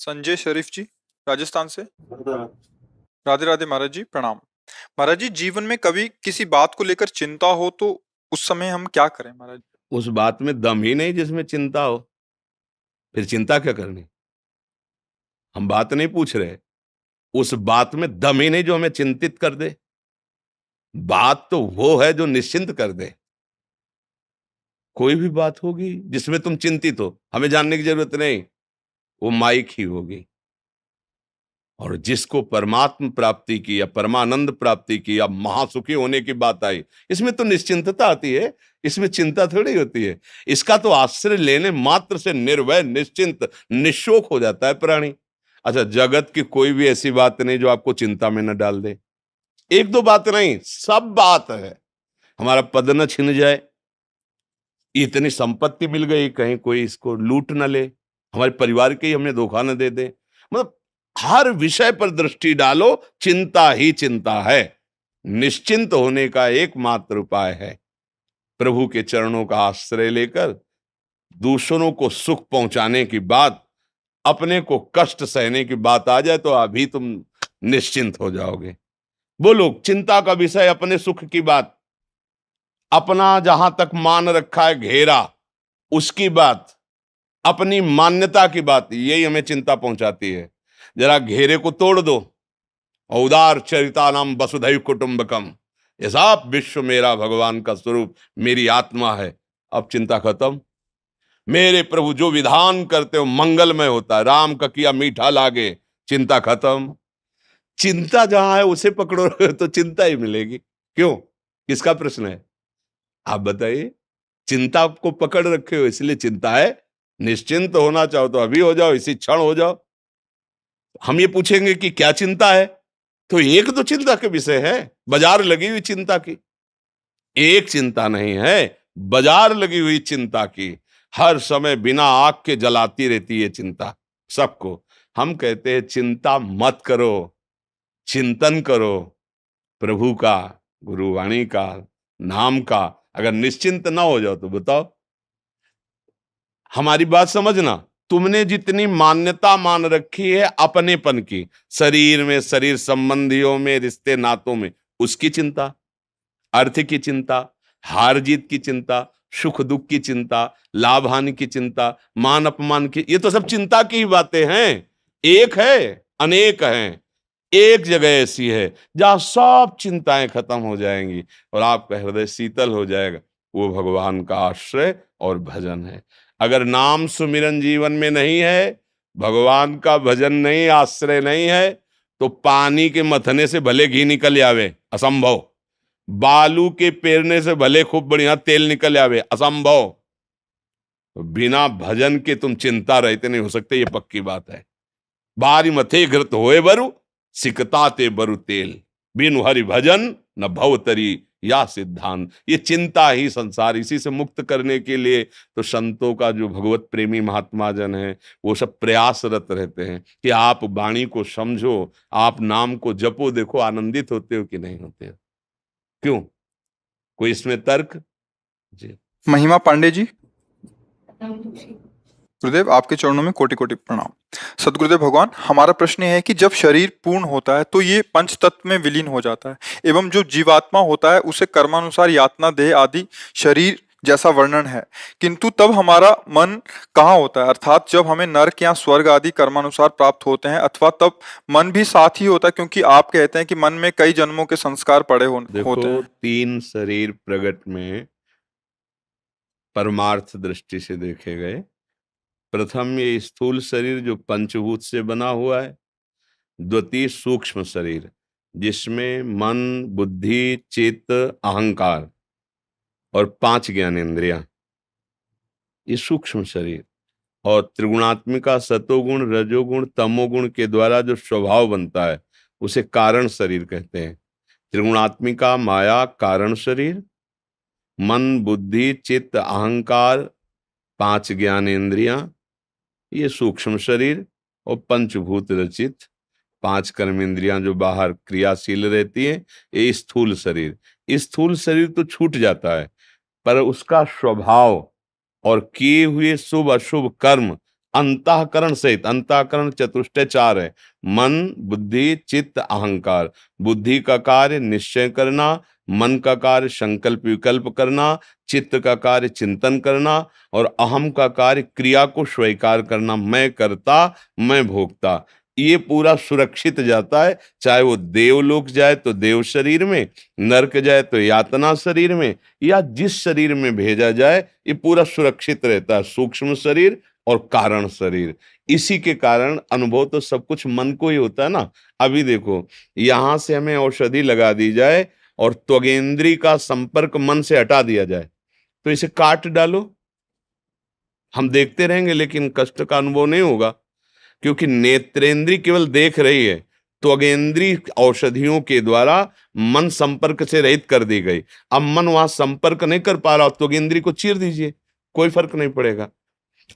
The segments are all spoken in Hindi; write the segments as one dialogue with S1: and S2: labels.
S1: संजय शरीफ जी, राजस्थान से। राधे राधे महाराज जी, प्रणाम। महाराज जी, जीवन में कभी किसी बात को लेकर चिंता हो तो उस समय हम क्या करें महाराज?
S2: उस बात में दम ही नहीं जिसमें चिंता हो, फिर चिंता क्या करनी। हम बात नहीं पूछ रहे, उस बात में दम ही नहीं जो हमें चिंतित कर दे। बात तो वो है जो निश्चिंत कर दे। कोई भी बात होगी जिसमें तुम चिंतित हो, हमें जानने की जरूरत नहीं, वो माइक ही होगी। और जिसको परमात्म प्राप्ति की या परमानंद प्राप्ति की या महासुखी होने की बात आई, इसमें तो निश्चिंतता आती है, इसमें चिंता थोड़ी होती है। इसका तो आश्रय लेने मात्र से निर्भय निश्चिंत निशोक हो जाता है प्राणी। अच्छा, जगत की कोई भी ऐसी बात नहीं जो आपको चिंता में न डाल दे। एक दो बात नहीं, सब बात है। हमारा पद न छिन जाए, इतनी संपत्ति मिल गई, कहीं कोई इसको लूट न ले, हमारे परिवार के ही हमें धोखा न दे दे। मतलब हर विषय पर दृष्टि डालो, चिंता ही चिंता है। निश्चिंत होने का एकमात्र उपाय है प्रभु के चरणों का आश्रय लेकर दूसरों को सुख पहुंचाने की बात, अपने को कष्ट सहने की बात आ जाए तो अभी तुम निश्चिंत हो जाओगे। बोलो, चिंता का विषय अपने सुख की बात, अपना जहां तक मान रखा है घेरा उसकी बात, अपनी मान्यता की बात, यही हमें चिंता पहुंचाती है। जरा घेरे को तोड़ दो। औदार चरिता नाम वसुधैव कुटुंबकम, ये सब विश्व मेरा भगवान का स्वरूप, मेरी आत्मा है। अब चिंता खत्म। मेरे प्रभु जो विधान करते हो मंगलमय होता है, राम का किया मीठा लागे, चिंता खत्म। चिंता जहां है उसे पकड़ो तो चिंता ही मिलेगी। क्यों, किसका प्रश्न है? आप बताइए। चिंता को पकड़ रखे हो इसलिए चिंता है। निश्चिंत होना चाहो तो अभी हो जाओ, इसी क्षण हो जाओ। हम ये पूछेंगे कि क्या चिंता है, तो एक दो चिंता के विषय है, बाजार लगी हुई चिंता की। एक चिंता नहीं है, बाजार लगी हुई चिंता की। हर समय बिना आग के जलाती रहती है चिंता सबको। हम कहते हैं चिंता मत करो, चिंतन करो प्रभु का, गुरुवाणी का, नाम का। अगर निश्चिंत ना हो जाओ तो बताओ। हमारी बात समझना, तुमने जितनी मान्यता मान रखी है अपनेपन की, शरीर में, शरीर संबंधियों में, रिश्ते नातों में, उसकी चिंता, अर्थ की चिंता, हार जीत की चिंता, सुख दुख की चिंता, लाभ हानि की चिंता, मान अपमान की, ये तो सब चिंता की ही बातें हैं। एक है, अनेक हैं। एक जगह ऐसी है जहां सब चिंताएं खत्म हो जाएंगी और आपका हृदय शीतल हो जाएगा, वो भगवान का आश्रय और भजन है। अगर नाम सुमिरन जीवन में नहीं है, भगवान का भजन नहीं, आश्रय नहीं है, तो पानी के मथने से भले घी निकल आवे, असंभव। बालू के पेरने से भले खूब बढ़िया तेल निकल आवे, असंभव। बिना भजन के तुम चिंता रहते नहीं हो सकते, ये पक्की बात है। बारी मथे घृत होए बरु, सिकता ते बरु तेल, बिनु हरि भजन न भव तरी या सिद्धांत। ये चिंता ही संसार, इसी से मुक्त करने के लिए तो संतों का जो भगवत प्रेमी महात्मा जन है वो सब प्रयासरत रहते हैं कि आप वाणी को समझो, आप नाम को जपो। देखो आनंदित होते हो कि नहीं होते हो? क्यों, कोई इसमें तर्क? जी।
S1: महिमा पांडे जी, गुरुदेव आपके चरणों में कोटि कोटि प्रणाम। सदगुरुदेव भगवान, हमारा प्रश्न है कि जब शरीर पूर्ण होता है तो ये पंच तत्व में विलीन हो जाता है, एवं जो जीवात्मा होता है उसे कर्मानुसार यातना देह आदि शरीर जैसा वर्णन है, किंतु तब हमारा मन कहाँ होता है? अर्थात जब हमें नरक या स्वर्ग आदि कर्मानुसार प्राप्त होते हैं, अथवा तब मन भी साथ ही होता है, क्योंकि आप कहते हैं कि मन में कई जन्मों के संस्कार पड़े होते
S2: देखो,
S1: हैं।
S2: तीन शरीर प्रगट में परमार्थ दृष्टि से देखे गए। प्रथम ये स्थूल शरीर जो पंचभूत से बना हुआ है। द्वितीय सूक्ष्म शरीर जिसमें मन, बुद्धि, चित्त, अहंकार और 5 ज्ञानेंद्रियां, ये सूक्ष्म शरीर। और त्रिगुणात्मिका सतोगुण, रजोगुण, तमोगुण के द्वारा जो स्वभाव बनता है उसे कारण शरीर कहते हैं। त्रिगुणात्मिका माया कारण शरीर, मन, बुद्धि, चित्त, अहंकार, 5 ज्ञानेंद्रियां, ये सूक्ष्म शरीर। और पंचभूत रचित 5 कर्मेंद्रियां जो बाहर क्रियाशील रहती हैं, ये स्थूल शरीर। स्थूल शरीर तो छूट जाता है, पर उसका स्वभाव और किए हुए शुभ अशुभ कर्म अंतःकरण सहित, अंतःकरण चतुष्टय चार है, मन, बुद्धि, चित्त, अहंकार। बुद्धि का कार्य निश्चय करना, मन का कार्य संकल्प विकल्प करना, चित्त का कार्य चिंतन करना, और अहम का कार्य क्रिया को स्वीकार करना, मैं करता मैं भोगता। ये पूरा सुरक्षित जाता है, चाहे वो देवलोक जाए तो देव शरीर में, नरक जाए तो यातना शरीर में, या जिस शरीर में भेजा जाए ये पूरा सुरक्षित रहता है, सूक्ष्म शरीर और कारण शरीर। इसी के कारण अनुभव तो सब कुछ मन को ही होता है ना। अभी देखो, यहां से हमें औषधि लगा दी जाए और त्वगेंद्री का संपर्क मन से हटा दिया जाए, तो इसे काट डालो, हम देखते रहेंगे लेकिन कष्ट का अनुभव नहीं होगा, क्योंकि नेत्रेंद्री केवल देख रही है, त्वगेंद्री औषधियों के द्वारा मन संपर्क से रहित कर दी गई। अब मन वहां संपर्क नहीं कर पा रहा, त्वगेंद्री को चीर दीजिए, कोई फर्क नहीं पड़ेगा।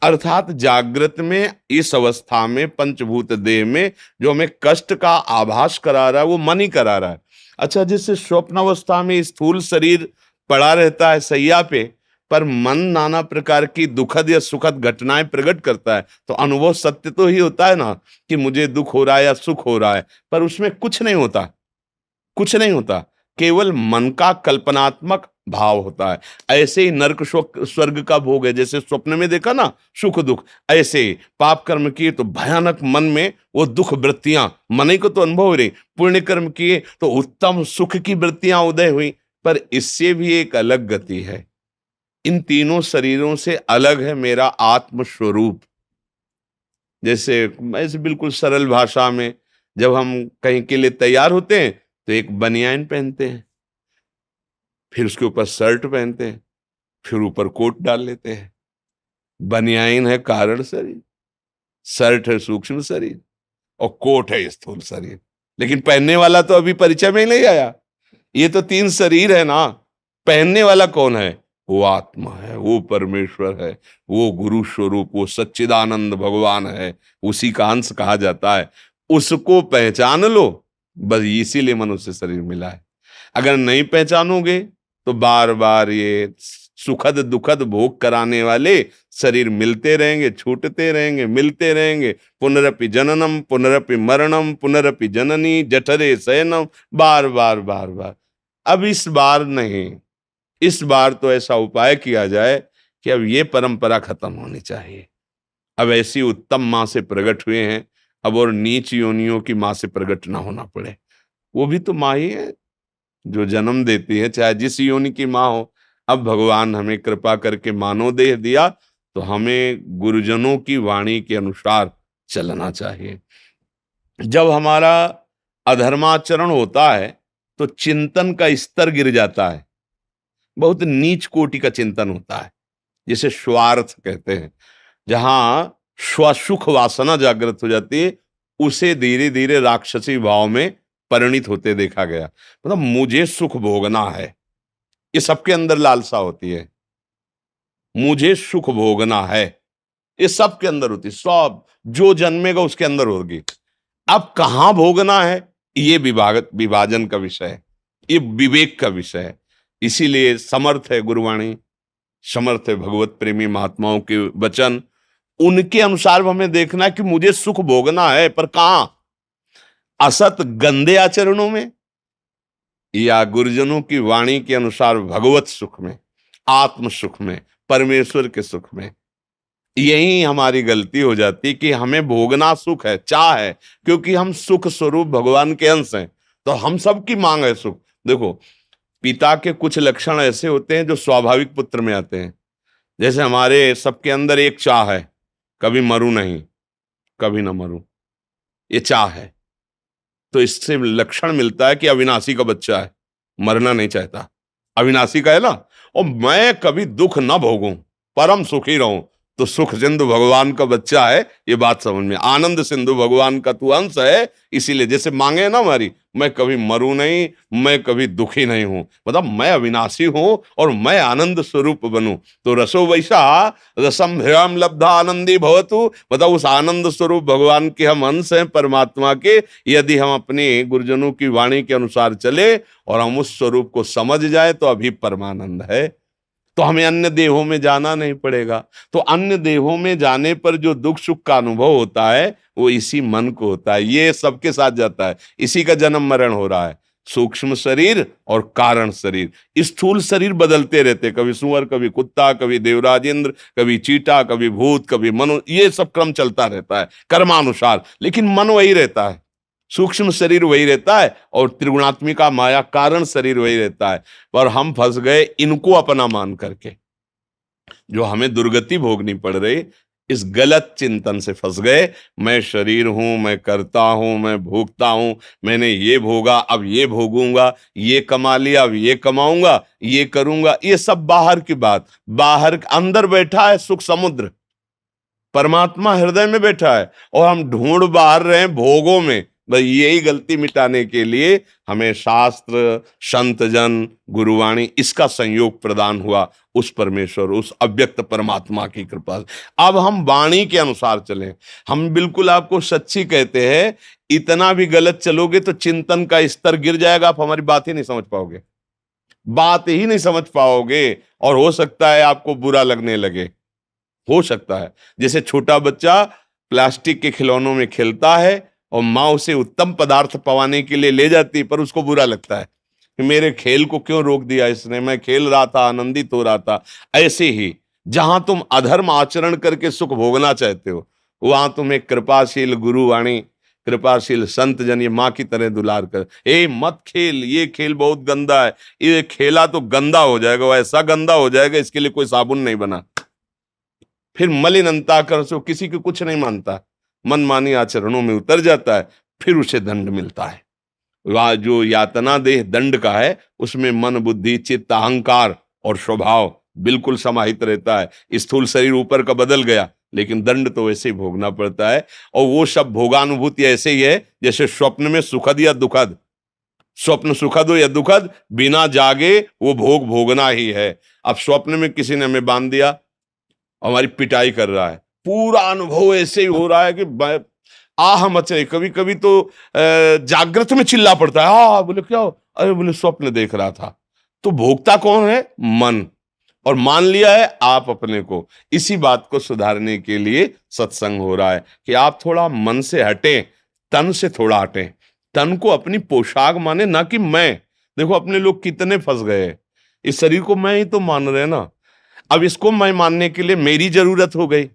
S2: अर्थात जागृत में, इस अवस्था में, पंचभूत देह में जो हमें कष्ट का आभास करा रहा है वो मन ही करा रहा है। अच्छा, जिससे स्वप्न अवस्था में स्थूल शरीर पड़ा रहता है सैया पे, पर मन नाना प्रकार की दुखद या सुखद घटनाएं प्रकट करता है, तो अनुभव सत्य तो ही होता है ना कि मुझे दुख हो रहा है या सुख हो रहा है, पर उसमें कुछ नहीं होता, कुछ नहीं होता, केवल मन का कल्पनात्मक भाव होता है। ऐसे ही नरक स्वर्ग का भोग है, जैसे स्वप्न में देखा ना सुख दुख, ऐसे ही पाप कर्म किए तो भयानक मन में वो दुख वृत्तियां, मन ही को तो अनुभव हो रही, पुण्य कर्म किए तो उत्तम सुख की वृत्तियां उदय हुई। पर इससे भी एक अलग गति है, इन तीनों शरीरों से अलग है मेरा आत्म स्वरूप। जैसे ऐसे बिल्कुल सरल भाषा में, जब हम कहीं के लिए तैयार होते हैं तो एक बनियान पहनते हैं, फिर उसके ऊपर शर्ट पहनते हैं, फिर ऊपर कोट डाल लेते हैं। बनियान है कारण शरीर, शर्ट है सूक्ष्म शरीर, और कोट है स्थूल शरीर। लेकिन पहनने वाला तो अभी परिचय में ही नहीं आया। ये तो तीन शरीर है ना, पहनने वाला कौन है? वो आत्मा है, वो परमेश्वर है, वो गुरु स्वरूप, वो सच्चिदानंद भगवान है, उसी का अंश कहा जाता है। उसको पहचान लो, बस इसीलिए मनुष्य शरीर मिला है। अगर नहीं पहचानोगे तो बार बार ये सुखद दुखद भोग कराने वाले शरीर मिलते रहेंगे, छूटते रहेंगे, मिलते रहेंगे। पुनरपि जननम पुनरपि मरणम पुनरपि जननी जठरे शयनम, बार बार बार बार। अब इस बार नहीं, इस बार तो ऐसा उपाय किया जाए कि अब ये परंपरा खत्म होनी चाहिए। अब ऐसी उत्तम माँ से प्रकट हुए हैं, अब और नीच योनियों की माँ से प्रकट ना होना पड़े। वो भी तो माँ ही है जो जन्म देती है, चाहे जिस योनि की माँ हो। अब भगवान हमें कृपा करके मानव देह दिया, तो हमें गुरुजनों की वाणी के अनुसार चलना चाहिए। जब हमारा अधर्माचरण होता है तो चिंतन का स्तर गिर जाता है, बहुत नीच कोटि का चिंतन होता है, जिसे स्वार्थ कहते हैं। जहां स्वसुख वासना जागृत हो जाती है, उसे धीरे धीरे राक्षसी भाव में परिणित होते देखा गया। मतलब मुझे सुख भोगना है, ये सबके अंदर लालसा होती है, मुझे सुख भोगना है, ये सबके अंदर होती है, सब जो जन्मेगा उसके अंदर होगी। अब कहां भोगना है, ये विभाजन का विषय है, ये विवेक का विषय है। इसीलिए समर्थ है गुरुवाणी, समर्थ है भगवत प्रेमी महात्माओं के वचन, उनके अनुसार हमें देखना है कि मुझे सुख भोगना है, पर कहां? असत गंदे आचरणों में, या गुरुजनों की वाणी के अनुसार भगवत सुख में, आत्म सुख में, परमेश्वर के सुख में। यही हमारी गलती हो जाती कि हमें भोगना सुख है, चाह है, क्योंकि हम सुख स्वरूप भगवान के अंश हैं, तो हम सबकी मांग है सुख। देखो, पिता के कुछ लक्षण ऐसे होते हैं जो स्वाभाविक पुत्र में आते हैं। जैसे हमारे सबके अंदर एक चाह है, कभी मरूं नहीं, कभी ना मरूं, ये चाह है। तो इससे लक्षण मिलता है कि अविनाशी का बच्चा है, मरना नहीं चाहता, अविनाशी का है ना। और मैं कभी दुख ना भोगूं, परम सुखी रहूं, तो सुख सिंधु भगवान का बच्चा है, ये बात समझ में। आनंद सिंधु भगवान का तू अंश है, इसीलिए जैसे मांगे ना हमारी, मैं कभी मरूं नहीं, मैं कभी दुखी नहीं हूं, मतलब मैं अविनाशी हूं और मैं आनंद स्वरूप बनूं। तो रसो वैसा रसम ह्याम लब्धा आनंदी भवतु, मतलब उस आनंद स्वरूप भगवान के हम अंश हैं परमात्मा के। यदि हम अपने गुरुजनों की वाणी के अनुसार चले और हम उस स्वरूप को समझ जाए तो अभी परमानंद है। तो हमें अन्य देहों में जाना नहीं पड़ेगा। तो अन्य देहों में जाने पर जो दुख सुख का अनुभव होता है वो इसी मन को होता है। ये सबके साथ जाता है, इसी का जन्म मरण हो रहा है। सूक्ष्म शरीर और कारण शरीर, स्थूल शरीर बदलते रहते, कभी सुअर, कभी कुत्ता, कभी देवराज इंद्र, कभी चीटा, कभी भूत, कभी मनुष्य, ये सब क्रम चलता रहता है कर्मानुसार, लेकिन मन वही रहता है। सूक्ष्म शरीर वही रहता है और त्रिगुणात्मिका माया कारण शरीर वही रहता है। पर हम फंस गए इनको अपना मान करके, जो हमें दुर्गति भोगनी पड़ रही, इस गलत चिंतन से फंस गए। मैं शरीर हूं, मैं करता हूं, मैं भोगता हूं, मैंने ये भोगा अब ये भोगूंगा, ये कमा लिया अब ये कमाऊंगा, ये करूंगा। ये सब बाहर की बात। बाहर अंदर बैठा है सुख समुद्र, परमात्मा हृदय में बैठा है और हम ढूंढ बाहर रहे हैं भोगों में। बस यही गलती मिटाने के लिए हमें शास्त्र, संत जन, गुरुवाणी, इसका संयोग प्रदान हुआ उस परमेश्वर, उस अव्यक्त परमात्मा की कृपा से। अब हम वाणी के अनुसार चलें। हम बिल्कुल आपको सच्ची कहते हैं, इतना भी गलत चलोगे तो चिंतन का स्तर गिर जाएगा, आप हमारी बात ही नहीं समझ पाओगे, बात ही नहीं समझ पाओगे, और हो सकता है आपको बुरा लगने लगे। हो सकता है जैसे छोटा बच्चा प्लास्टिक के खिलौनों में खेलता है और माँ उसे उत्तम पदार्थ पवाने के लिए ले जाती है, पर उसको बुरा लगता है कि मेरे खेल को क्यों रोक दिया इसने, मैं खेल रहा था, आनंदित हो रहा था। ऐसे ही जहां तुम अधर्म आचरण करके सुख भोगना चाहते हो, वहां तुम्हें कृपाशील गुरुवाणी, कृपाशील संत जन ये माँ की तरह दुलार कर, ए मत खेल, ये खेल बहुत गंदा है, ये खेला तो गंदा हो जाएगा, वो ऐसा गंदा हो जाएगा इसके लिए कोई साबुन नहीं बना। फिर मलिन अंताकरण से किसी को कुछ नहीं मानता, मनमानी आचरणों में उतर जाता है, फिर उसे दंड मिलता है। वह जो यातना देह दंड का है, उसमें मन, बुद्धि, चित्त, अहंकार और स्वभाव बिल्कुल समाहित रहता है। स्थूल शरीर ऊपर का बदल गया, लेकिन दंड तो वैसे ही भोगना पड़ता है। और वो सब भोगानुभूति ऐसे ही है जैसे स्वप्न में सुखद या दुखद। स्वप्न सुखद हो या दुखद, बिना जागे वो भोग भोगना ही है। अब स्वप्न में किसी ने हमें बांध दिया, हमारी पिटाई कर रहा है, पूरा अनुभव ऐसे ही हो रहा है कि आह मच रही। कभी कभी तो जागृत में चिल्ला पड़ता है, बोले क्या हो? अरे बोले स्वप्न देख रहा था। तो भोगता कौन है? मन। और मान लिया है आप अपने को। इसी बात को सुधारने के लिए सत्संग हो रहा है कि आप थोड़ा मन से हटें, तन से थोड़ा हटें। तन को अपनी पोशाक माने, ना कि मैं। देखो अपने लोग कितने फंस गए, इस शरीर को मैं ही तो मान रहे हैं ना। अब इसको मैं मानने के लिए मेरी जरूरत हो गई।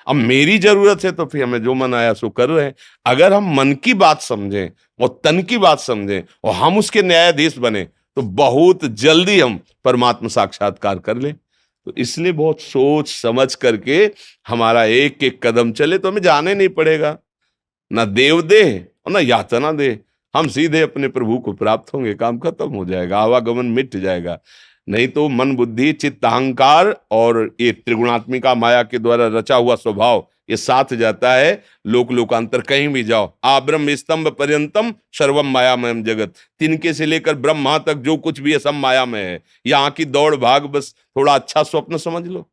S2: अब मेरी जरूरत है तो फिर हमें जो मन आया सो कर रहे हैं। अगर हम मन की बात समझें और तन की बात समझें और हम उसके न्यायाधीश बने, तो बहुत जल्दी हम परमात्मा साक्षात्कार कर लें। तो इसलिए बहुत सोच समझ करके हमारा एक एक कदम चले, तो हमें जाने नहीं पड़ेगा, ना देव देह और ना यातना देह। हम सीधे अपने प्रभु को प्राप्त होंगे, काम खत्म हो जाएगा, आवागमन मिट जाएगा। नहीं तो मन, बुद्धि, चित्त, अहंकार और ये त्रिगुणात्मिका माया के द्वारा रचा हुआ स्वभाव ये साथ जाता है। लोक लोकांतर कहीं भी जाओ, आ ब्रह्म स्तंभ पर्यंतम सर्वम मायामयम जगत, तिनके से लेकर ब्रह्मा तक जो कुछ भी है सब माया में है। यहाँ की दौड़ भाग, बस थोड़ा अच्छा स्वप्न समझ लो।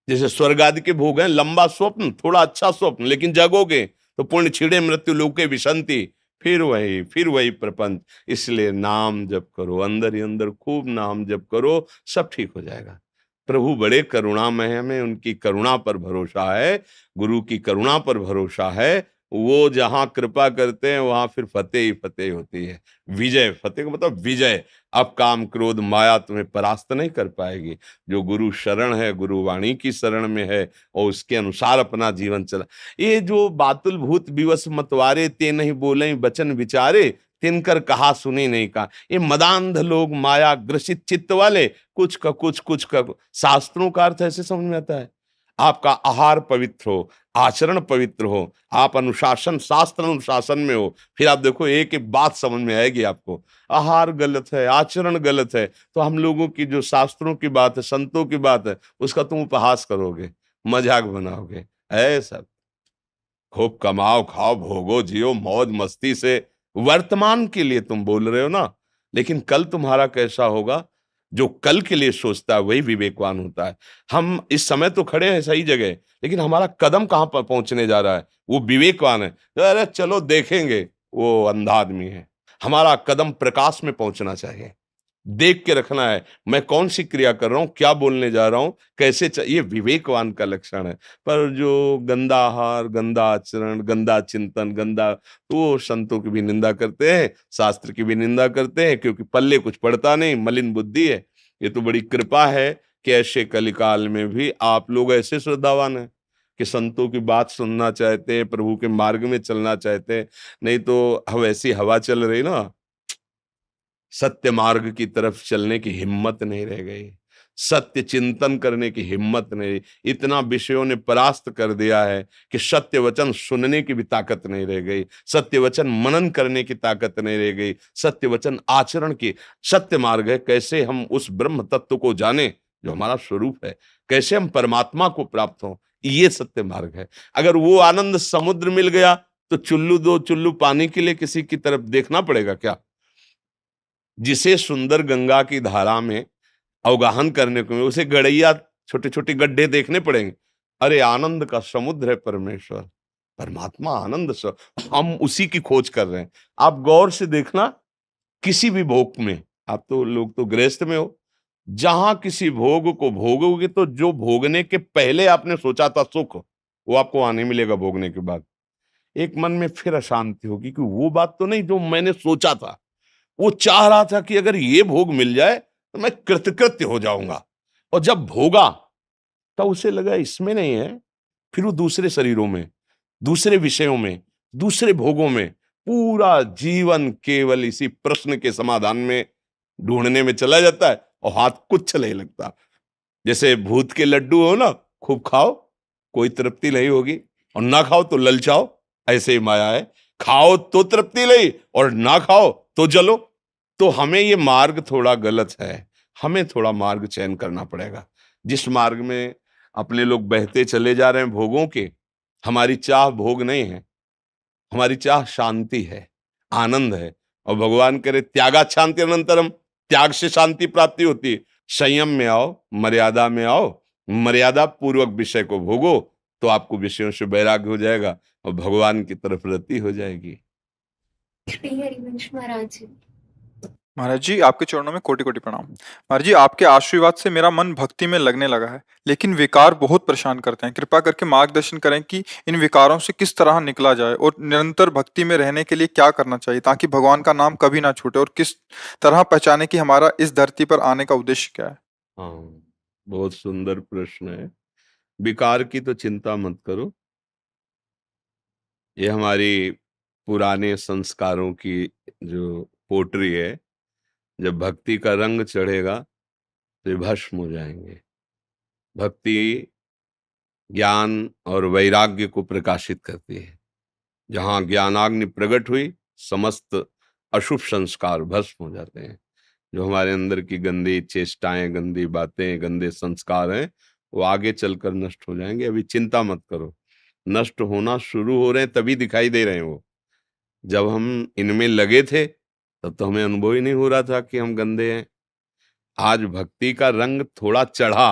S2: जैसे स्वर्ग आदि के भोग हैं, लंबा स्वप्न, थोड़ा अच्छा स्वप्न, लेकिन जगोगे तो पुण्य छिड़े मृत्यु लोके विशंति, फिर वही प्रपंच। इसलिए नाम जप करो, अंदर ही अंदर खूब नाम जप करो, सब ठीक हो जाएगा। प्रभु बड़े करुणामय हैं, हमें उनकी करुणा पर भरोसा है, गुरु की करुणा पर भरोसा है। वो जहां कृपा करते हैं वहां फिर फतेह ही फतेह होती है। विजय, फतेह का मतलब विजय। अब काम क्रोध माया तुम्हें परास्त नहीं कर पाएगी। जो गुरु शरण है, गुरु वाणी की शरण में है और उसके अनुसार अपना जीवन चला। ये जो बातुल भूत विवश मतवारे, ते नहीं बोले वचन विचारे, तिनकर कहा सुने नहीं का। ये मदांध लोग, माया ग्रसित चित्त वाले, कुछ का कुछ, कुछ का कुछ। शास्त्रों का अर्थ ऐसे समझ में आता है, आपका आहार पवित्र हो, आचरण पवित्र हो, आप अनुशासन, शास्त्र अनुशासन में हो, फिर आप देखो एक एक बात समझ में आएगी आपको। आहार गलत है, आचरण गलत है, तो हम लोगों की जो शास्त्रों की बात है, संतों की बात है, उसका तुम उपहास करोगे, मजाक बनाओगे। ऐसा खूब कमाओ, खाओ, भोगो, जियो मौज मस्ती से, वर्तमान के लिए तुम बोल रहे हो ना, लेकिन कल तुम्हारा कैसा होगा? जो कल के लिए सोचता है वही विवेकवान होता है। हम इस समय तो खड़े हैं सही जगह, लेकिन हमारा कदम कहां पर पहुंचने जा रहा है, वो विवेकवान है। अरे चलो देखेंगे, वो अंधा आदमी है। हमारा कदम प्रकाश में पहुंचना चाहिए, देख के रखना है, मैं कौन सी क्रिया कर रहा हूँ, क्या बोलने जा रहा हूँ, ये विवेकवान का लक्षण है। पर जो गंदा आहार, गंदा आचरण, गंदा चिंतन, गंदा, तो वो संतों की भी निंदा करते हैं, शास्त्र की भी निंदा करते हैं, क्योंकि पल्ले कुछ पड़ता नहीं, मलिन बुद्धि है। ये तो बड़ी कृपा है कि ऐसे कलिकाल में भी आप लोग ऐसे श्रद्धावान हैं कि संतों की बात सुनना चाहते हैं, प्रभु के मार्ग में चलना चाहते हैं। नहीं तो अब ऐसी हवा चल रही ना, सत्य मार्ग की तरफ चलने की हिम्मत नहीं रह गई, सत्य चिंतन करने की हिम्मत नहीं। इतना विषयों ने परास्त कर दिया है कि सत्य वचन सुनने की भी ताकत नहीं रह गई, सत्य वचन मनन करने की ताकत नहीं रह गई, सत्य वचन आचरण की। सत्य मार्ग है कैसे हम उस ब्रह्म तत्व को जाने जो हमारा स्वरूप है, कैसे हम परमात्मा को प्राप्त हों, ये सत्य मार्ग है। अगर वो आनंद समुद्र मिल गया तो चुल्लू दो चुल्लू पानी के लिए किसी की तरफ देखना पड़ेगा क्या? जिसे सुंदर गंगा की धारा में अवगाहन करने को मिले, उसे गड़ैया छोटे छोटे गड्ढे देखने पड़ेंगे। अरे आनंद का समुद्र है परमेश्वर, परमात्मा आनंद हम उसी की खोज कर रहे हैं। आप गौर से देखना, किसी भी भोग में, आप तो लोग तो गृहस्थ में हो, जहां किसी भोग को भोगोगे तो जो भोगने के पहले आपने सोचा था सुख, वो आपको आने मिलेगा भोगने के बाद। एक मन में फिर अशांति होगी कि वो बात तो नहीं जो मैंने सोचा था। वो चाह रहा था कि अगर ये भोग मिल जाए तो मैं कृतकृत्य हो जाऊंगा, और जब भोगा तब उसे लगा इसमें नहीं है, फिर वो दूसरे शरीरों में, दूसरे विषयों में, दूसरे भोगों में पूरा जीवन केवल इसी प्रश्न के समाधान में ढूंढने में चला जाता है और हाथ कुछ नहीं लगता। जैसे भूत के लड्डू हो ना, खूब खाओ कोई तृप्ति नहीं होगी, और ना खाओ तो ललचाओ, ऐसे ही माया है। खाओ तो तृप्ति नहीं और ना खाओ तो जलो। तो हमें ये मार्ग थोड़ा गलत है, हमें थोड़ा मार्ग चयन करना पड़ेगा। जिस मार्ग में अपने लोग बहते चले जा रहे हैं भोगों के, हमारी चाह भोग नहीं है, हमारी चाह शांति है, आनंद है। और भगवान करे त्यागा शांति अनंतरम, त्याग से शांति प्राप्ति होती है। संयम में आओ, मर्यादा में आओ, मर्यादा पूर्वक विषय को भोगो, तो आपको विषयों से वैराग्य हो जाएगा और भगवान की तरफ रति हो जाएगी।
S3: श्री हरिवंश महाराज जी।
S1: महाराज जी, आपके चरणों में कोटि कोटि प्रणाम। महाराज जी, आपके आशीर्वाद से मेरा मन भक्ति में लगने लगा है, लेकिन विकार बहुत परेशान करते हैं। कृपा करके मार्गदर्शन करें कि इन विकारों से किस तरह निकला जाए और निरंतर भक्ति में रहने के लिए क्या करना चाहिए ताकि भगवान का नाम कभी ना छूटे, और किस तरह पहचाने कि हमारा इस धरती पर आने का उद्देश्य क्या है।
S2: हाँ, बहुत सुंदर प्रश्न है। विकार की तो चिंता मत करो, ये हमारी पुराने संस्कारों की जो पोटरी है, जब भक्ति का रंग चढ़ेगा तो ये भस्म हो जाएंगे। भक्ति ज्ञान और वैराग्य को प्रकाशित करती है। जहां ज्ञानाग्नि प्रकट हुई, समस्त अशुभ संस्कार भस्म हो जाते हैं। जो हमारे अंदर की गंदी चेष्टाएं, गंदी बातें, गंदे संस्कार हैं, वो आगे चलकर नष्ट हो जाएंगे। अभी चिंता मत करो, नष्ट होना शुरू हो रहे हैं, तभी दिखाई दे रहे हैं वो। जब हम इनमें लगे थे तब तो हमें अनुभव ही नहीं हो रहा था कि हम गंदे हैं। आज भक्ति का रंग थोड़ा चढ़ा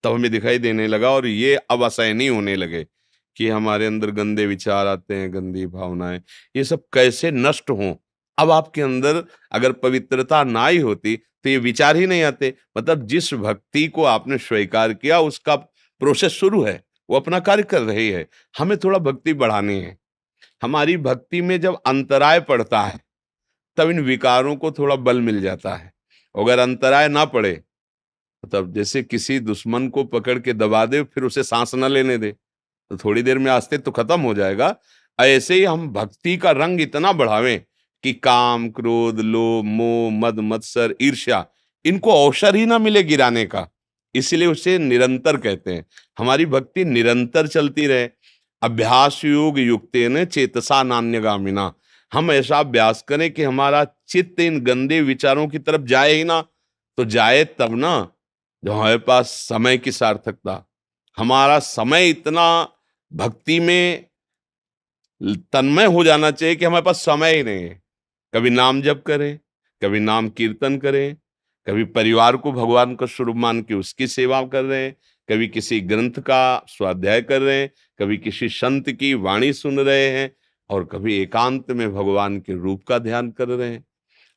S2: तब हमें दिखाई देने लगा, और ये अब असहनीय होने लगे कि हमारे अंदर गंदे विचार आते हैं, गंदी भावनाएं, ये सब कैसे नष्ट हों। अब आपके अंदर अगर पवित्रता ना ही होती तो ये विचार ही नहीं आते। मतलब जिस भक्ति को आपने स्वीकार किया उसका प्रोसेस शुरू है, वो अपना कार्य कर रही है। हमें थोड़ा भक्ति बढ़ानी है। हमारी भक्ति में जब अंतराय पड़ता है तब इन विकारों को थोड़ा बल मिल जाता है। अगर अंतराय ना पड़े, मतलब जैसे किसी दुश्मन को पकड़ के दबा दे फिर उसे सांस न लेने दे, तो थोड़ी देर में अस्तित्व तो खत्म हो जाएगा। ऐसे ही हम भक्ति का रंग इतना बढ़ावें कि काम, क्रोध, लोभ, मोह, मद, मत्सर, ईर्ष्या, इनको अवसर ही ना मिले गिराने का। इसलिए उसे निरंतर कहते हैं। हमारी भक्ति निरंतर चलती रहे। अभ्यास योग युक्तेन चेतसा नान्यगामिना। हम ऐसा अभ्यास करें कि हमारा चित्त इन गंदे विचारों की तरफ जाए ही ना। तो जाए तब ना जब हमारे पास समय की सार्थकता, हमारा समय इतना भक्ति में तन्मय हो जाना चाहिए कि हमारे पास समय ही नहीं है। कभी नाम जप करें, कभी नाम कीर्तन करें, कभी परिवार को भगवान का स्वरूप मान के उसकी सेवा कर रहे हैं, कभी किसी ग्रंथ का स्वाध्याय कर रहे हैं, कभी किसी संत की वाणी सुन रहे हैं, और कभी एकांत में भगवान के रूप का ध्यान कर रहे हैं।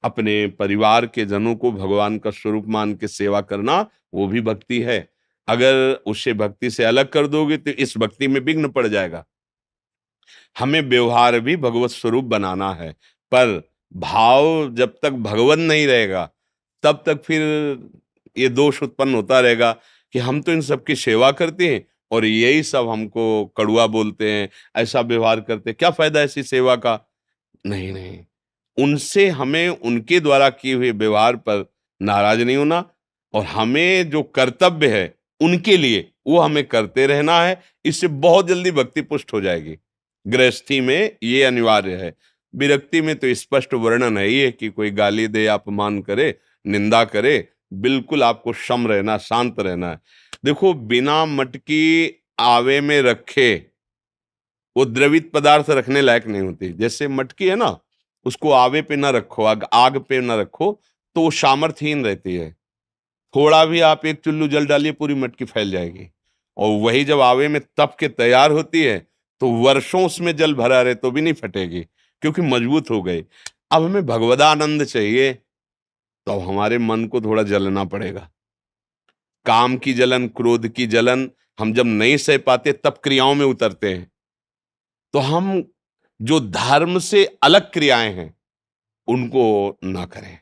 S2: अपने परिवार के जनों को भगवान का स्वरूप मान के सेवा करना, वो भी भक्ति है। अगर उसे भक्ति से अलग कर दोगे तो इस भक्ति में विघ्न पड़ जाएगा। हमें व्यवहार भी भगवत स्वरूप बनाना है, पर भाव जब तक भगवान नहीं रहेगा तब तक फिर ये दोष उत्पन्न होता रहेगा कि हम तो इन सबकी सेवा करते हैं और यही सब हमको कड़ुआ बोलते हैं, ऐसा व्यवहार करते हैं, क्या फायदा ऐसी सेवा का। नहीं नहीं, उनसे हमें उनके द्वारा किए हुए व्यवहार पर नाराज नहीं होना, और हमें जो कर्तव्य है उनके लिए वो हमें करते रहना है। इससे बहुत जल्दी भक्ति पुष्ट हो जाएगी। गृहस्थी में ये अनिवार्य है। विरक्ति में तो स्पष्ट वर्णन है ये कि कोई गाली दे, अपमान करे, निंदा करे, बिल्कुल आपको सम रहना, शांत रहना है। देखो, बिना मटकी आवे में रखे वो द्रवित पदार्थ रखने लायक नहीं होती। जैसे मटकी है ना, उसको आवे पे ना रखो, आग पे ना रखो तो वो सामर्थ्यहीन रहती है। थोड़ा भी आप एक चुल्लू जल डालिए, पूरी मटकी फैल जाएगी। और वही जब आवे में तप के तैयार होती है तो वर्षों उसमें जल भरा रहे तो भी नहीं फटेगी, क्योंकि मजबूत हो गई। अब हमें भगवदानंद चाहिए तो अब हमारे मन को थोड़ा जलना पड़ेगा। काम की जलन, क्रोध की जलन हम जब नहीं सह पाते तब क्रियाओं में उतरते हैं। तो हम जो धर्म से अलग क्रियाएं हैं उनको ना करें,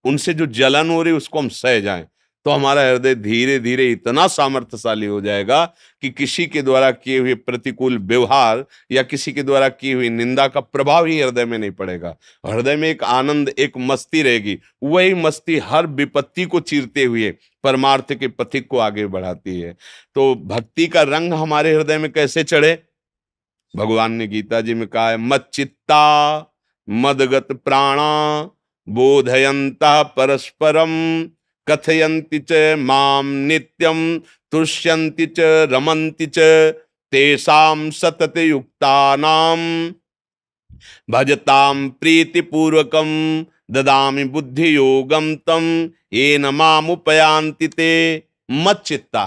S2: उनसे जो जलन हो रही उसको हम सह जाएं, तो हमारा हृदय धीरे धीरे इतना सामर्थ्यशाली हो जाएगा कि किसी के द्वारा किए हुए प्रतिकूल व्यवहार या किसी के द्वारा की हुई निंदा का प्रभाव ही हृदय में नहीं पड़ेगा। हृदय में एक आनंद, एक मस्ती रहेगी। वही मस्ती हर विपत्ति को चीरते हुए परमार्थ के पथिक को आगे बढ़ाती है। तो भक्ति का रंग हमारे हृदय में कैसे चढ़े? भगवान ने गीता जी में कहा है, मच्चित्ता मदगत प्राणा बोधयन्तः परस्परम कथयन्ति च माम नित्यम तुष्यन्ति च रमन्ति च तेषां सतत युक्तानाम भजताम प्रीतिपूर्वकम ददामि बुद्धि योगम तम येन मामुपयान्ति ते। मच्चित्ता,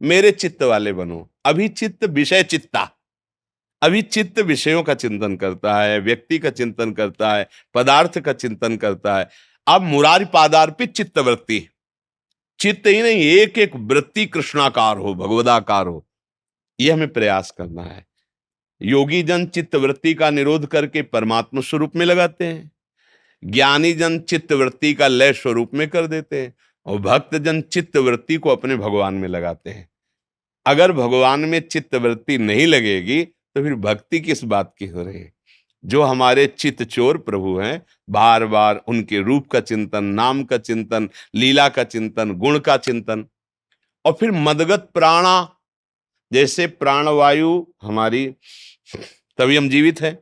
S2: मेरे चित्त वाले बनो। अभी चित्त विषय चित्ता, अभी चित्त विषयों का चिंतन करता है, व्यक्ति का चिंतन करता है, पदार्थ का चिंतन करता है। अब मुरारी पादार्पित चित्त वृत्ति, चित्त ही नहीं, एक एक वृत्ति कृष्णाकार हो, भगवदाकार हो, यह हमें प्रयास करना है। योगी जन चित्त वृत्ति का निरोध करके परमात्मा स्वरूप में लगाते हैं, ज्ञानी जन चित्त वृत्ति का लय स्वरूप में कर देते हैं, और भक्त जन चित्त वृत्ति को अपने भगवान में लगाते हैं। अगर भगवान में चित्त वृत्ति नहीं लगेगी तो फिर भक्ति किस बात की हो रही है? जो हमारे चित्त चोर प्रभु हैं, बार बार उनके रूप का चिंतन, नाम का चिंतन, लीला का चिंतन, गुण का चिंतन। और फिर मदगत प्राणा, जैसे प्राणवायु हमारी, तभी हम जीवित हैं।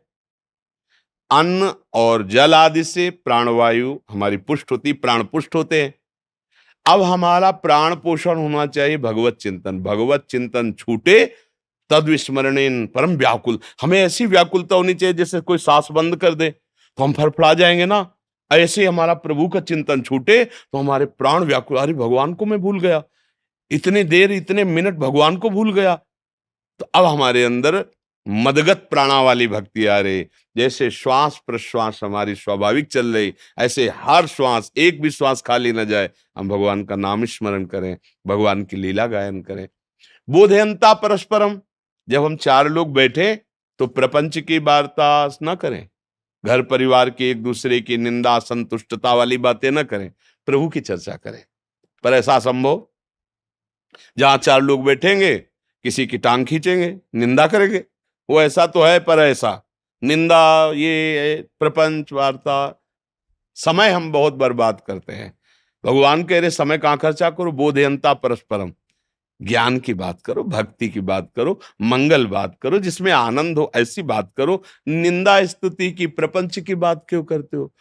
S2: अन्न और जल आदि से प्राणवायु हमारी पुष्ट होती, प्राण पुष्ट होते हैं। अब हमारा प्राण पोषण होना चाहिए भगवत चिंतन। भगवत चिंतन छूटे तद विस्मरणेन परम व्याकुल। हमें ऐसी व्याकुलता होनी चाहिए जैसे कोई सांस बंद कर दे तो हम फड़फड़ा जाएंगे ना। ऐसे हमारा प्रभु का चिंतन छूटे तो हमारे प्राण व्याकुल, अरे भगवान को मैं भूल गया, इतनी देर इतने मिनट भगवान को भूल गया। तो अब हमारे अंदर मदगत प्राणा वाली भक्ति आ रही। जैसे श्वास प्रश्वास हमारी स्वाभाविक चल रही, ऐसे हर श्वास, एक भी श्वास खाली न जाए, हम भगवान का नाम स्मरण करें, भगवान की लीला गायन करें। बोधयंता परस्परम, जब हम चार लोग बैठे तो प्रपंच की वार्ता न करें, घर परिवार की एक दूसरे की निंदा संतुष्टता वाली बातें न करें, प्रभु की चर्चा करें। पर ऐसा संभव? जहां चार लोग बैठेंगे किसी की टांग खींचेंगे, निंदा करेंगे, वो ऐसा तो है, पर ऐसा निंदा, ये प्रपंच वार्ता, समय हम बहुत बर्बाद करते हैं। भगवान कह रहे समय कहां खर्चा करो, बोधयंता परस्परम, ज्ञान की बात करो, भक्ति की बात करो, मंगल बात करो, जिसमें आनंद हो, ऐसी बात करो। निंदा स्तुति की, प्रपंच की बात क्यों करते हो?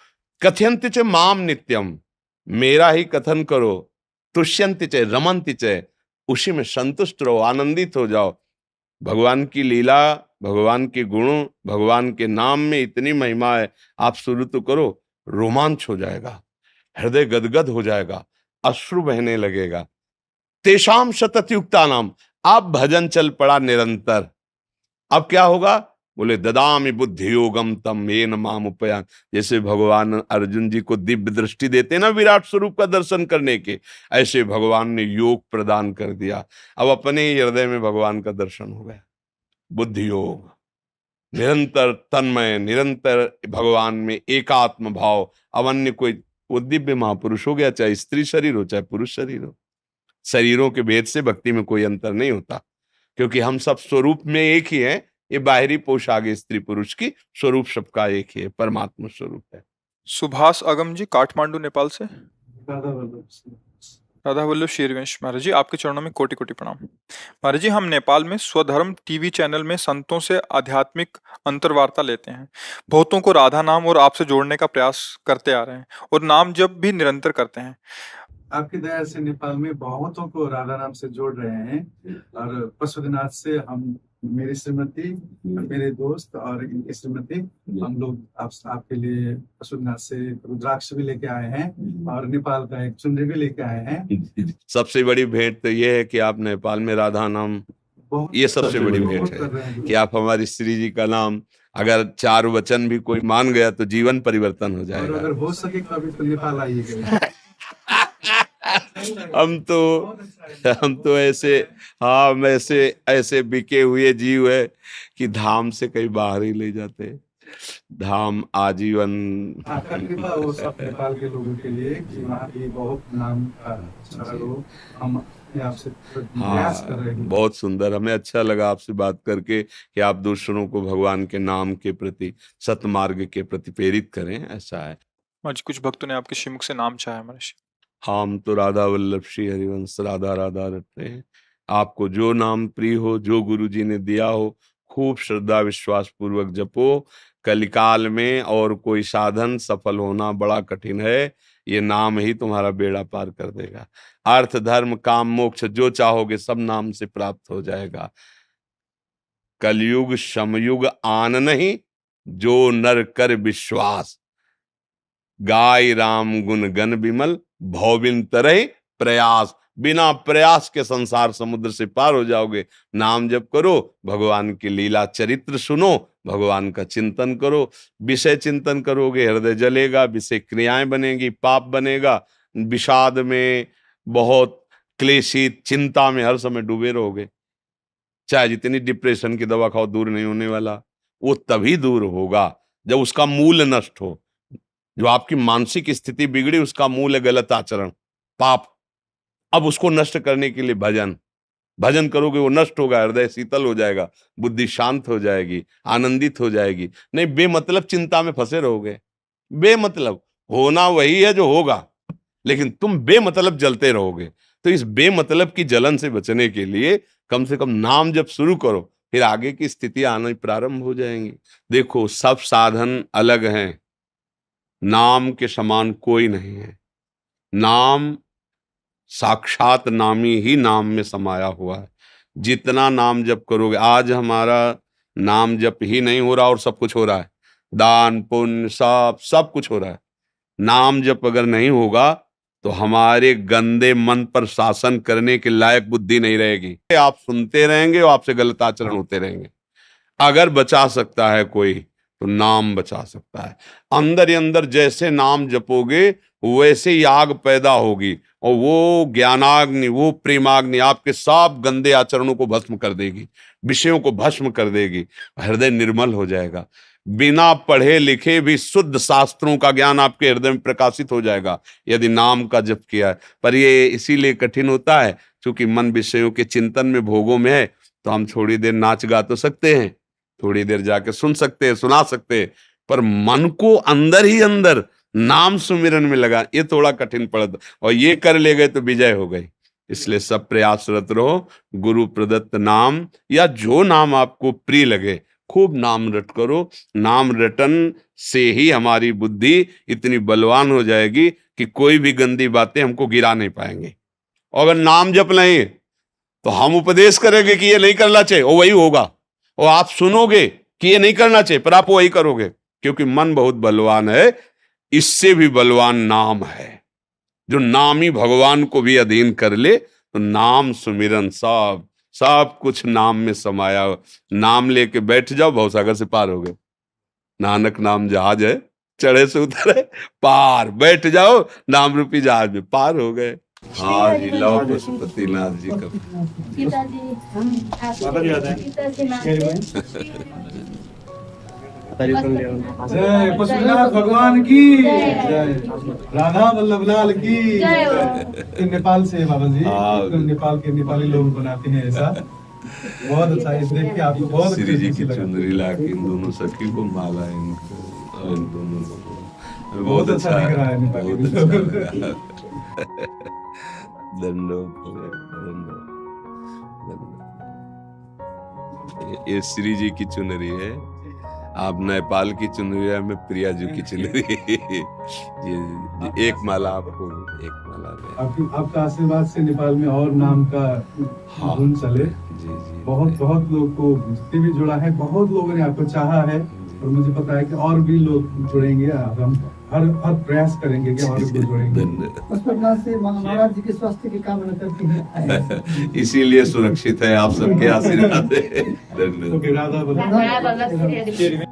S2: कथयन्ति च माम नित्यम, मेरा ही कथन करो। तुष्यन्ति च रमन्ति च, उसी में संतुष्ट रहो, आनंदित हो जाओ। भगवान की लीला, भगवान के गुणों, भगवान के नाम में इतनी महिमा है, आप शुरू तो करो, रोमांच हो जाएगा, हृदय गदगद हो जाएगा, अश्रु बहने लगेगा। तेषाम सतत युक्ता नाम, आप भजन चल पड़ा निरंतर। अब क्या होगा? बोले ददामि बुद्धि योगम तम येन माम उपयान। जैसे भगवान अर्जुन जी को दिव्य दृष्टि देते ना विराट स्वरूप का दर्शन करने के, ऐसे भगवान ने योग प्रदान कर दिया। अब अपने ही हृदय में भगवान का दर्शन हो गया। बुद्धि योग, निरंतर तन्मय, निरंतर भगवान में एकात्म भाव। अब अन्य कोई, वो दिव्य महापुरुष हो गया, चाहे स्त्री शरीर हो चाहे पुरुष शरीर हो। शरीरों के भेद से भक्ति में कोई अंतर नहीं होता, क्योंकि हम सब स्वरूप में एक ही हैं। ये बाहरी पोशाक स्त्री पुरुष की, स्वरूप सबका एक ही है, परमात्मा स्वरूप है।
S1: सुभाष अगम जी काठमांडू नेपाल से।
S4: राधा वल्लभ सिंह।
S1: राधा वल्लभ शेरवंश महाराज जी, आपके चरणों में कोटि कोटि प्रणाम। महाराज जी, हम नेपाल में स्वधर्म टीवी चैनल में संतों से आध्यात्मिक अंतर्वार्ता लेते हैं। बहुतों को राधा नाम और आपसे जोड़ने का प्रयास करते आ रहे हैं और नाम जप भी निरंतर करते हैं।
S4: आपकी दया से नेपाल में बहुतों को राधा नाम से जोड़ रहे हैं। और पशुपतिनाथ से हम, मेरी श्रीमती, मेरे दोस्त और इनकी श्रीमती, हम लोग आपके लिए पशुपतिनाथ से रुद्राक्ष भी लेके आए हैं और नेपाल का एक चुनरी भी लेके आए हैं।
S2: सबसे बड़ी भेंट तो ये है कि आप नेपाल में राधा नाम, ये सबसे बड़ी भेंट है कि आप हमारी श्री जी का नाम अगर 4 वचन भी कोई मान गया तो जीवन परिवर्तन हो
S4: और
S2: जाएगा।
S4: अगर हो सके कभी तो नेपाल आइएगा।
S2: हम तो ऐसे, हाँ, हम ऐसे बिके हुए जीव है कि धाम से कहीं बाहर ही ले जाते। धाम आजीवन।
S4: आपका कृपा हो सब नेपाल के लोगों के लिए कि वहाँ भी बहुत नाम का अच्छा हो। हम आपसे प्रयास कर रहे हैं।
S2: बहुत सुंदर, हमें अच्छा लगा आपसे बात करके कि आप दूसरों को भगवान के नाम के प्रति, सतमार्ग के प्रति प्रेरित करें, ऐसा है।
S1: आज कुछ भक्तों ने आपके श्रीमुख से नाम चाहा महाराज।
S2: हम तो राधा वल्लभ श्री हरिवंश राधा राधा रटते हैं। आपको जो नाम प्रिय हो, जो गुरु जी ने दिया हो, खूब श्रद्धा विश्वास पूर्वक जपो। कलिकाल में और कोई साधन सफल होना बड़ा कठिन है, ये नाम ही तुम्हारा बेड़ा पार कर देगा। अर्थ धर्म काम मोक्ष जो चाहोगे सब नाम से प्राप्त हो जाएगा। कलयुग समयुग आन नहीं, जो नर कर विश्वास। गाय राम गुण गण विमल, भौबिन तरह प्रयास। बिना प्रयास के संसार समुद्र से पार हो जाओगे। नाम जप करो, भगवान की लीला चरित्र सुनो, भगवान का चिंतन करो। विषय चिंतन करोगे, हृदय जलेगा, विषय क्रियाएं बनेगी, पाप बनेगा। विषाद में, बहुत क्लेशित चिंता में हर समय डूबे रहोगे। चाहे जितनी डिप्रेशन की दवा खाओ, दूर नहीं होने वाला। वो तभी दूर होगा जब उसका मूल नष्ट हो। जो आपकी मानसिक स्थिति बिगड़ी, उसका मूल है गलत आचरण, पाप। अब उसको नष्ट करने के लिए भजन करोगे, वो नष्ट होगा, हृदय शीतल हो जाएगा, बुद्धि शांत हो जाएगी, आनंदित हो जाएगी। नहीं बेमतलब चिंता में फंसे रहोगे। बेमतलब होना वही है जो होगा, लेकिन तुम बेमतलब जलते रहोगे। तो इस बेमतलब की जलन से बचने के लिए कम से कम नाम जब शुरू करो, फिर आगे की स्थिति आना प्रारंभ हो जाएंगी। देखो, सब साधन अलग हैं, नाम के समान कोई नहीं है। नाम साक्षात नामी ही नाम में समाया हुआ है। जितना नाम जप करोगे, आज हमारा नाम जप ही नहीं हो रहा और सब कुछ हो रहा है, दान पुण्य सब कुछ हो रहा है। नाम जप अगर नहीं होगा तो हमारे गंदे मन पर शासन करने के लायक बुद्धि नहीं रहेगी। आप सुनते रहेंगे और आपसे गलत आचरण होते रहेंगे। अगर बचा सकता है कोई तो नाम बचा सकता है। अंदर ही अंदर जैसे नाम जपोगे वैसे ही आग पैदा होगी, और वो ज्ञानाग्नि, वो प्रेमाग्नि आपके सब गंदे आचरणों को भस्म कर देगी, विषयों को भस्म कर देगी, हृदय निर्मल हो जाएगा। बिना पढ़े लिखे भी शुद्ध शास्त्रों का ज्ञान आपके हृदय में प्रकाशित हो जाएगा यदि नाम का जप किया है। पर ये इसीलिए कठिन होता है क्योंकि मन विषयों के चिंतन में, भोगों में है। तो हम थोड़ी देर नाच गा तो सकते हैं, थोड़ी देर जाके सुन सकते हैं, सुना सकते हैं, पर मन को अंदर ही अंदर नाम सुमिरन में लगा, ये थोड़ा कठिन पड़ता। और ये कर ले गए तो विजय हो गई। इसलिए सब प्रयासरत रहो, गुरु प्रदत्त नाम या जो नाम आपको प्रिय लगे, खूब नाम रट करो। नाम रटन से ही हमारी बुद्धि इतनी बलवान हो जाएगी कि कोई भी गंदी बातें हमको गिरा नहीं पाएंगे। और अगर नाम जप नहीं तो हम उपदेश करेंगे कि ये नहीं करना चाहिए, वो वही होगा। और आप सुनोगे कि ये नहीं करना चाहिए, पर आप वही करोगे, क्योंकि मन बहुत बलवान है। इससे भी बलवान नाम है, जो नाम ही भगवान को भी अधीन कर ले तो नाम सुमिरन सब सब कुछ नाम में समाया हो। नाम लेके बैठ जाओ, भवसागर से पार हो गए। नानक नाम जहाज है, चढ़े से उतरे पार, बैठ जाओ नाम रूपी जहाज में, पार हो गए। हाँ जी, लव पशुपतिनाथ जी का
S3: पिताजी पिताजी नाम
S4: जय पशुपतिनाथ भगवान की जय, राधा वल्लभ लाल की
S3: जय हो।
S4: तो नेपाल से है बाबा जी,
S2: हाँ।
S4: तो नेपाल के नेपाली लोग बनाते हैं ऐसा। बहुत अच्छा है, देख के आपको बहुत
S2: श्री जी
S4: खुशी
S2: की
S4: लगा।
S2: चुनरी ला के इन दोनों सखी को माला, इनको इन दोनों लोगों को
S4: बहुत अच्छा दिख रहा है नेपाली
S2: बहुत अच्छा
S4: लोग।
S2: लगा। दंडोत दंडोत। ये श्री जी की चुनरी है, आप नेपाल की चुनरी है, मैं प्रिया जी की चुनरी ये एक माला आपको, एक माला में।
S4: आपका आशीर्वाद से नेपाल में और नाम का
S2: हाँ।
S4: धुन चले।
S2: जी जी,
S4: बहुत बहुत लोग को भक्ति भी जुड़ा है, बहुत लोगों ने आपको चाहा है, और मुझे पता है कि और भी लोग जुड़ेंगे। अब हम हर हर प्रयास करेंगे कि और भी जोड़ेंगे।
S2: धन्यवाद।
S5: पशुपतिनाथ से महाराज जी के स्वास्थ्य की कामना करते हैं।
S2: इसीलिए सुरक्षित है, आप सबके आशीर्वाद है। धन्यवाद।
S4: ओके, राधा वल्लभ।
S3: राधा वल्लभ श्री हरि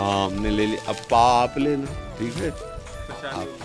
S2: हाँ हमने ले लिया, अब पा आप ले लो, ठीक है।
S1: तो शायद
S2: आप